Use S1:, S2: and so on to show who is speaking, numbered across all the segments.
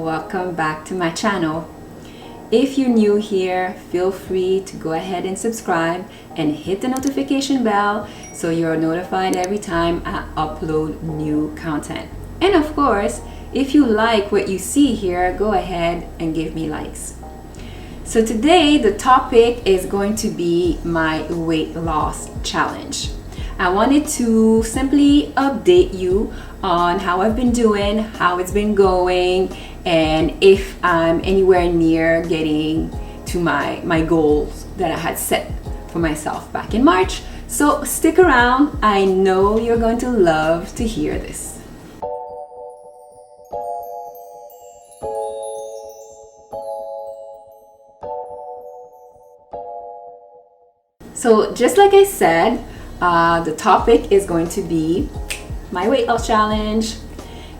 S1: welcome back to my channel. If you're new here, feel free to go ahead and subscribe and hit the notification bell so you're notified every time I upload new content. And of course, if you like what you see here, go ahead and give me likes. So today the topic is going to be my weight loss challenge. I wanted to simply update you on how I've been doing, how it's been going, and if I'm anywhere near getting to my goals that I had set for myself back in March. So stick around. I know you're going to love to hear this. So just like I said, the topic is going to be my weight loss challenge.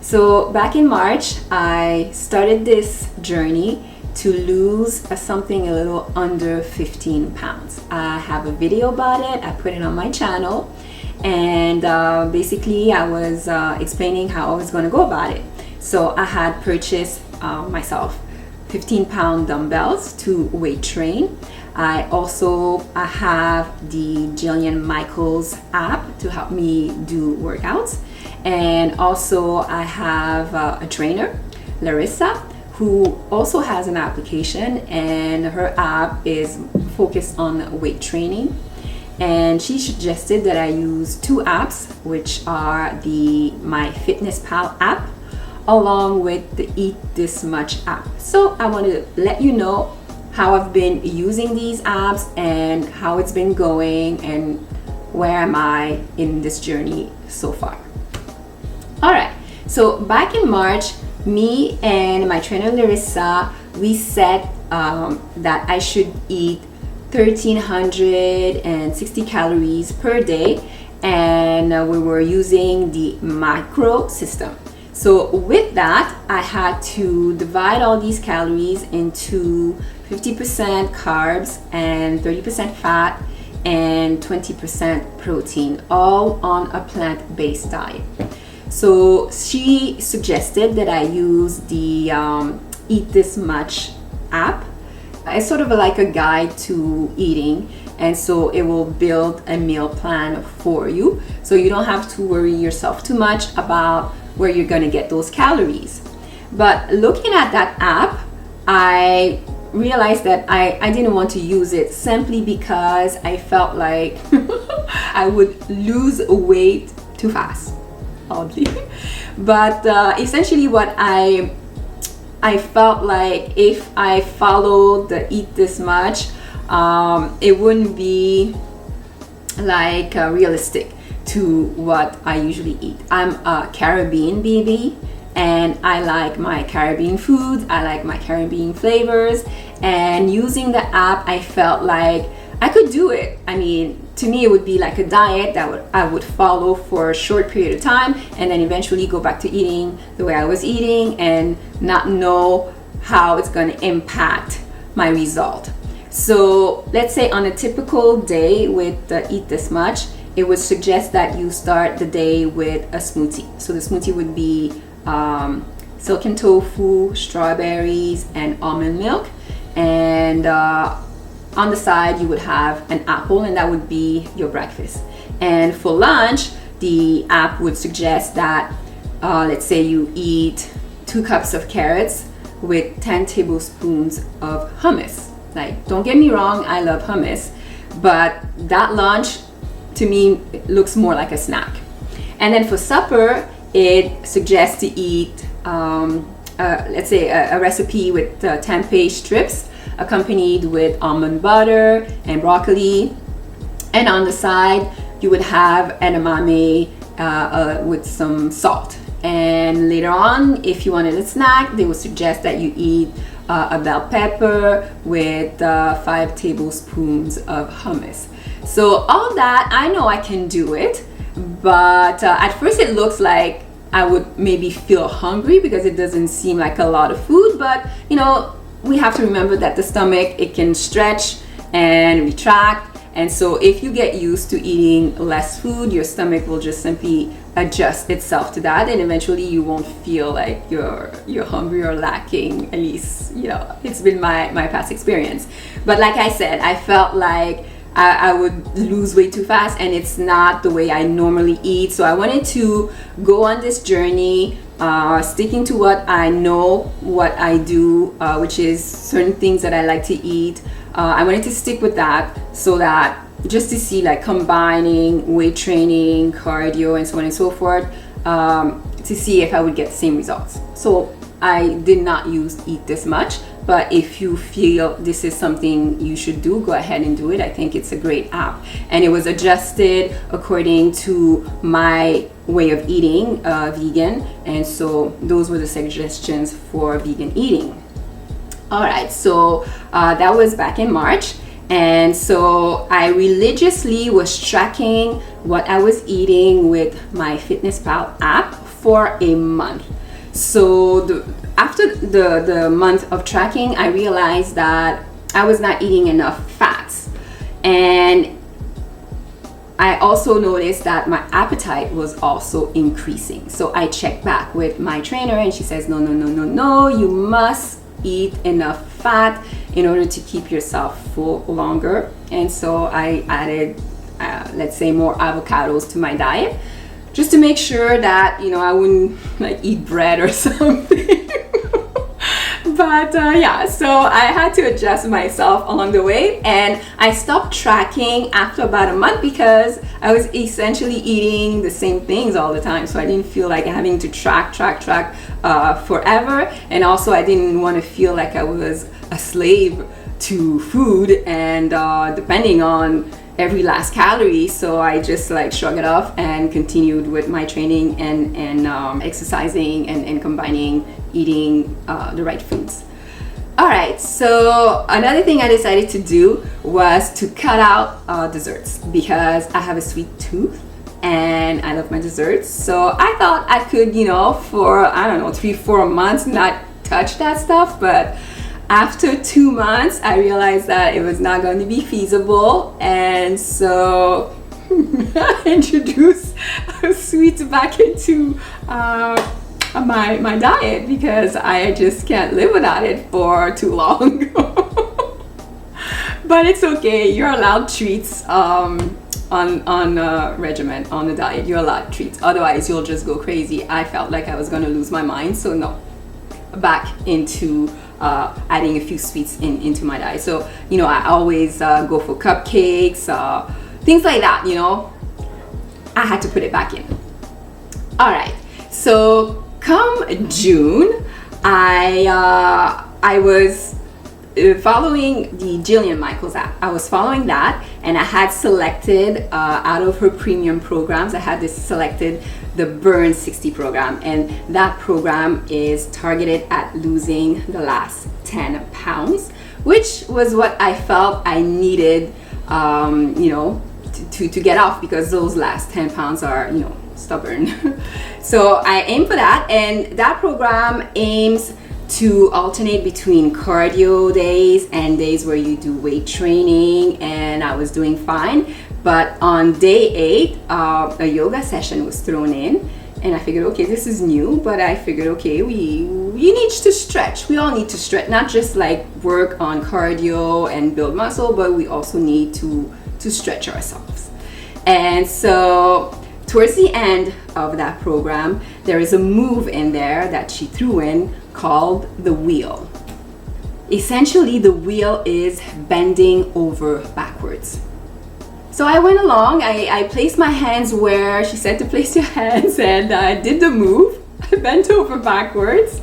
S1: So back in March, I started this journey to lose something a little under 15 pounds. I have a video about it. I put it on my channel, and basically I was explaining how I was going to go about it. So I had purchased myself 15-pound dumbbells to weight train. I have the JILLIAN Michaels app to help me do workouts, and also I have a trainer, Larissa, who also has an application, and her app is focused on weight training. And she suggested that I use two apps, which are the MyFitnessPal app along with the Eat This Much app. So I wanted to let you know how I've been using these apps and how it's been going and where am I in this journey so far. All right, so back in March, me and my trainer Larissa, we set that I should eat 1,360 calories per day, and we were using the macro system. So with that, I had to divide all these calories into 50% carbs and 30% fat and 20% protein, all on a plant-based diet. So she suggested that I use the Eat This Much app. It's sort of like a guide to eating, and so it will build a meal plan for you, so you don't have to worry yourself too much about where you're going to get those calories. But looking at that app, I realized that I didn't want to use it simply because I felt like I would lose weight too fast, oddly. But essentially what I felt like if I followed the Eat This Much, it wouldn't be like realistic to what I usually eat. I'm a Caribbean baby, and I like my Caribbean foods, I like my Caribbean flavors, and using the app, I felt like I could do it. I mean, to me it would be like a diet that I would follow for a short period of time and then eventually go back to eating the way I was eating and not know how it's going to impact my result. So let's say on a typical day with the Eat This Much, it would suggest that you start the day with a smoothie. So the smoothie would be silken tofu, strawberries, and almond milk. And on the side, you would have an apple, and that would be your breakfast. And for lunch, the app would suggest that, let's say you eat 2 cups of carrots with 10 tablespoons of hummus. Like, don't get me wrong, I love hummus, but that lunch to me it looks more like a snack. And then for supper, it suggests to eat let's say a recipe with tempeh strips accompanied with almond butter and broccoli, and on the side you would have edamame with some salt. And later on, if you wanted a snack, they would suggest that you eat a bell pepper with 5 tablespoons of hummus. So all that, I know I can do it, but at first it looks like I would maybe feel hungry because it doesn't seem like a lot of food. But you know, we have to remember that the stomach, it can stretch and retract, And so if you get used to eating less food, your stomach will just simply adjust itself to that, and eventually you won't feel like you're hungry or lacking. At least, you know, it's been my past experience. But like I said, I felt like I would lose weight too fast, and it's not the way I normally eat. So I wanted to go on this journey, sticking to what I know, what I do, which is certain things that I like to eat. I wanted to stick with that, so that just to see, like, combining weight training, cardio, and so on and so forth, to see if I would get the same results. So I did not eat this much, but if you feel this is something you should do, go ahead and do it. I think it's a great app, and it was adjusted according to my way of eating, vegan, and so those were the suggestions for vegan eating. All right, so that was back in March. And so I religiously was tracking what I was eating with my FitnessPal app for a month. So after the month of tracking, I realized that I was not eating enough fats. And I also noticed that my appetite was also increasing. So I checked back with my trainer, and she says, no, you must eat enough fat in order to keep yourself full longer. And so I added, let's say, more avocados to my diet, just to make sure that, you know, I wouldn't like eat bread or something. But yeah, so I had to adjust myself along the way, and I stopped tracking after about a month because I was essentially eating the same things all the time. So I didn't feel like having to track forever, and also I didn't want to feel like I was a slave to food and depending on every last calorie. So I just like shrugged it off and continued with my training and exercising and combining eating the right foods. All right, so another thing I decided to do was to cut out desserts, because I have a sweet tooth and I love my desserts. So I thought I could, you know, for, I don't know, 3-4 months not touch that stuff. But after 2 months, I realized that it was not going to be feasible. And so I introduced sweets back into my diet, because I just can't live without it for too long. But it's okay, you're allowed treats on regimen, on the diet. You're allowed treats, otherwise you'll just go crazy. I felt like I was going to lose my mind, so no, back into adding a few sweets into my diet. So, you know, I always go for cupcakes, things like that, you know. I had to put it back in. All right, so come June, I was following the Jillian Michaels app. I was following that, and I had selected out of her premium programs, I had selected the Burn 60 program, and that program is targeted at losing the last 10 pounds, which was what I felt I needed, you know, to get off, because those last 10 pounds are, you know, stubborn. So I aim for that, and that program aims to alternate between cardio days and days where you do weight training, and I was doing fine. But on day 8, a yoga session was thrown in, and I figured, okay, this is new, but I figured, okay, we need to stretch. We all need to stretch, not just like work on cardio and build muscle, but we also need to stretch ourselves. And so towards the end of that program, there is a move in there that she threw in called the wheel. Essentially, the wheel is bending over backwards. So I went along, I placed my hands where she said to place your hands, and I did the move. I bent over backwards,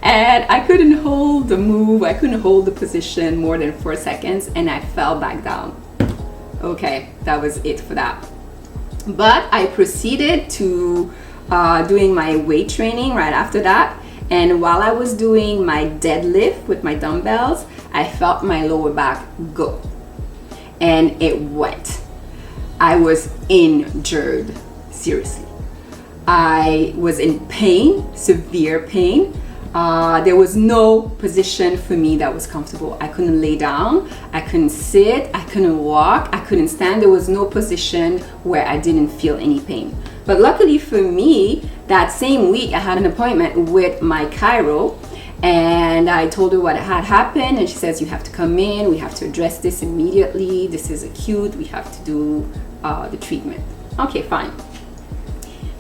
S1: and I couldn't hold the move, I couldn't hold the position more than 4 seconds, and I fell back down. Okay, that was it for that. But I proceeded to doing my weight training right after that. And while I was doing my deadlift with my dumbbells, I felt my lower back go. And it went. I was injured, seriously. I was in pain, severe pain. There was no position for me that was comfortable. I couldn't lay down, I couldn't sit, I couldn't walk, I couldn't stand. There was no position where I didn't feel any pain. But luckily for me, that same week I had an appointment with my chiro, and I told her what had happened, and she says, you have to come in, we have to address this immediately, this is acute, we have to do the treatment. Okay, fine.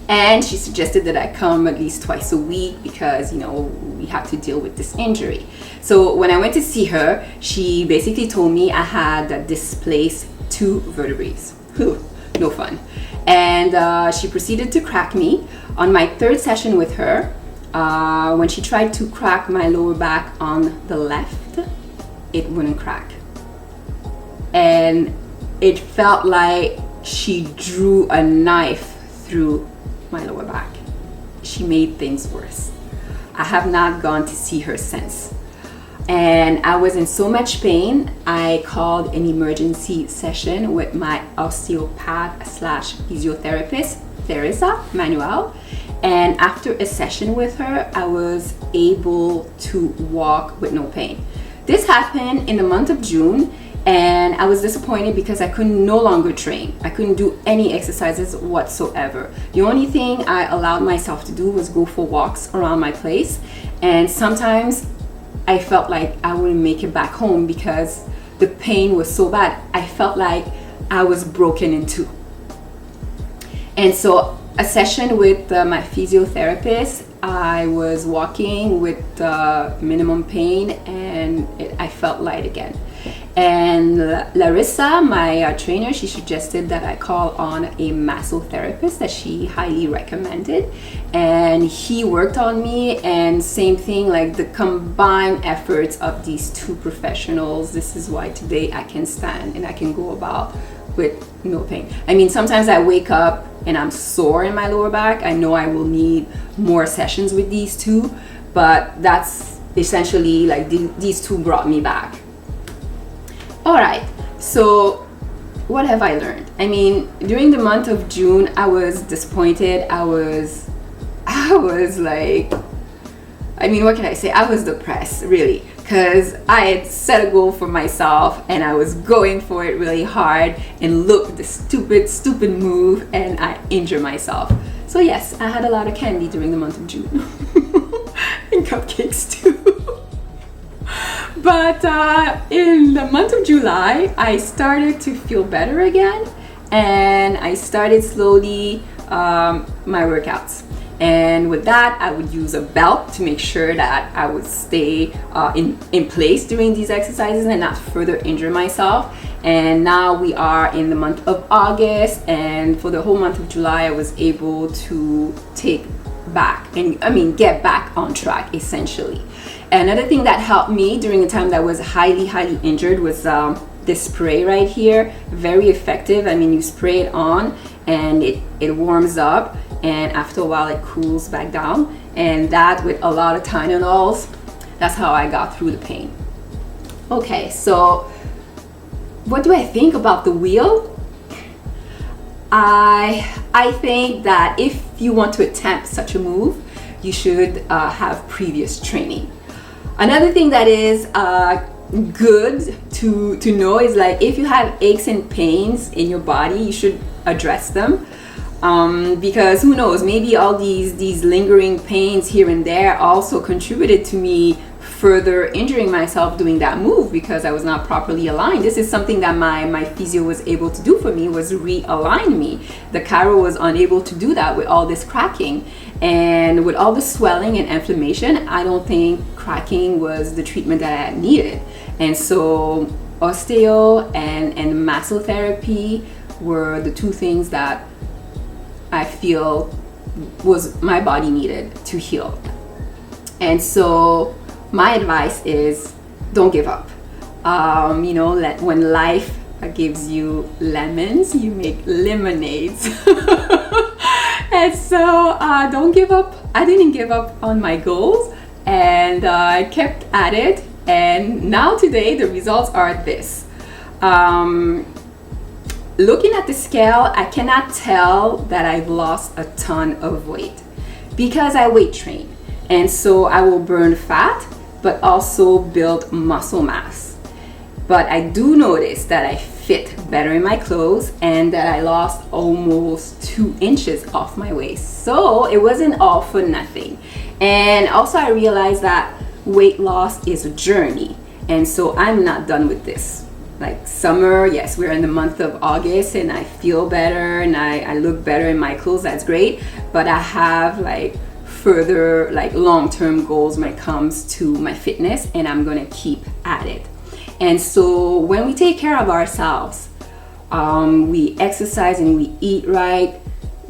S1: And she suggested that I come at least twice a week because, you know, we have to deal with this injury. So when I went to see her, she basically told me I had displaced 2 vertebrae. Whew, no fun. And she proceeded to crack me. On my 3rd session with her, when she tried to crack my lower back on the left, it wouldn't crack. And it felt like she drew a knife through my lower back. She made things worse. I have not gone to see her since. And I was in so much pain, I called an emergency session with my osteopath slash physiotherapist, Theresa Manuel. And after a session with her, I was able to walk with no pain. This happened in the month of June, and I was disappointed because I could no longer train. I couldn't do any exercises whatsoever. The only thing I allowed myself to do was go for walks around my place. And sometimes I felt like I wouldn't make it back home because the pain was so bad. I felt like I was broken in 2. And so a session with my physiotherapist, I was walking with minimum pain, and I felt light again. And Larissa, my trainer, she suggested that I call on a massotherapist that she highly recommended, and he worked on me. And same thing, like the combined efforts of these 2 professionals, this is why today I can stand and I can go about with no pain. I mean, sometimes I wake up and I'm sore in my lower back. I know I will need more sessions with these 2, but that's essentially like these 2 brought me back. All right, so what have I learned? I mean, during the month of June, I was disappointed. I was like, I mean, what can I say? I was depressed, really, because I had set a goal for myself and I was going for it really hard, and look, the stupid move, and I injured myself. So yes, I had a lot of candy during the month of June and cupcakes too. But in the month of July, I started to feel better again, and I started slowly my workouts. And with that, I would use a belt to make sure that I would stay in place during these exercises and not further injure myself. And now we are in the month of August, and for the whole month of July, I was able to get back on track, essentially. Another thing that helped me during the time that I was highly injured was this spray right here. Very effective. I mean, you spray it on and it warms up, and after a while it cools back down. And that, with a lot of Tylenols, that's how I got through the pain. Okay, so what do I think about the wheel? I think that if you want to attempt such a move, you should have previous training. Another thing that is good to know is, like, if you have aches and pains in your body, you should address them, because who knows, maybe all these lingering pains here and there also contributed to me further injuring myself doing that move because I was not properly aligned. This is something that my physio was able to do for me, was realign me. The chiro was unable to do that with all this cracking. And with all the swelling and inflammation, I don't think cracking was the treatment that I needed. And so osteo and massotherapy were the 2 things that I feel was my body needed to heal. And so my advice is, don't give up. When life gives you lemons, you make lemonades. And so don't give up. I didn't give up on my goals, and I kept at it. And now today the results are this. Looking at the scale, I cannot tell that I've lost a ton of weight because I weight train. And so I will burn fat, but also build muscle mass. But I do notice that I fit better in my clothes and that I lost almost 2 inches off my waist. So it wasn't all for nothing. And also I realized that weight loss is a journey. And so I'm not done with this. Like summer, yes, we're in the month of August and I feel better and I look better in my clothes, that's great. But I have like further like long-term goals when it comes to my fitness, and I'm gonna keep at it. And so when we take care of ourselves, we exercise and we eat right,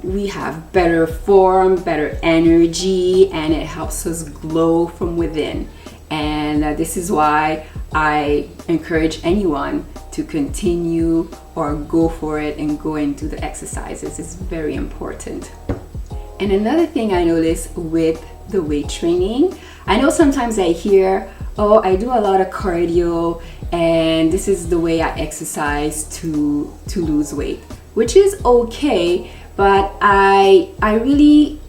S1: we have better form, better energy, and it helps us glow from within. And this is why I encourage anyone to continue or go for it and go into the exercises. It's very important. And another thing I noticed with the weight training, I know sometimes I hear, oh, I do a lot of cardio and this is the way I exercise to lose weight, which is okay, but I really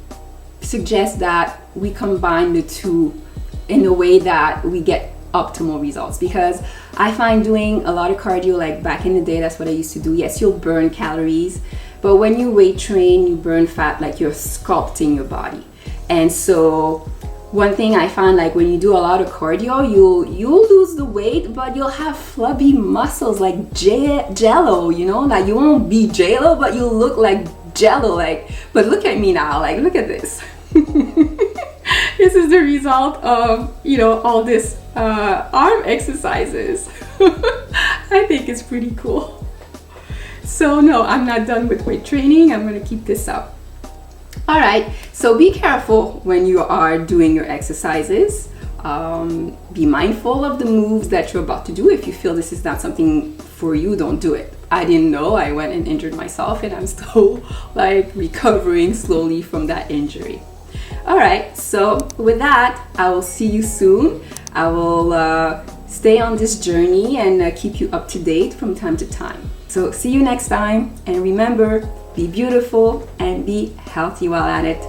S1: suggest that we combine the two in a way that we get optimal results. Because I find doing a lot of cardio, like back in the day, that's what I used to do. Yes, you'll burn calories, but when you weight train, you burn fat, like you're sculpting your body. And so one thing I find, like when you do a lot of cardio, you'll lose the weight, but you'll have flubby muscles like jello, you know, like you won't be jello, but you'll look like jello. Like, but look at me now, like look at this. This is the result of, you know, all this arm exercises. I think it's pretty cool. So no, I'm not done with weight training. I'm going to keep this up. All right, so be careful when you are doing your exercises. Be mindful of the moves that you're about to do. If you feel this is not something for you, don't do it. I didn't know. I went and injured myself and I'm still like recovering slowly from that injury. All right, so with that, I will see you soon. I will stay on this journey and keep you up to date from time to time. So see you next time, and remember, be beautiful and be healthy while at it.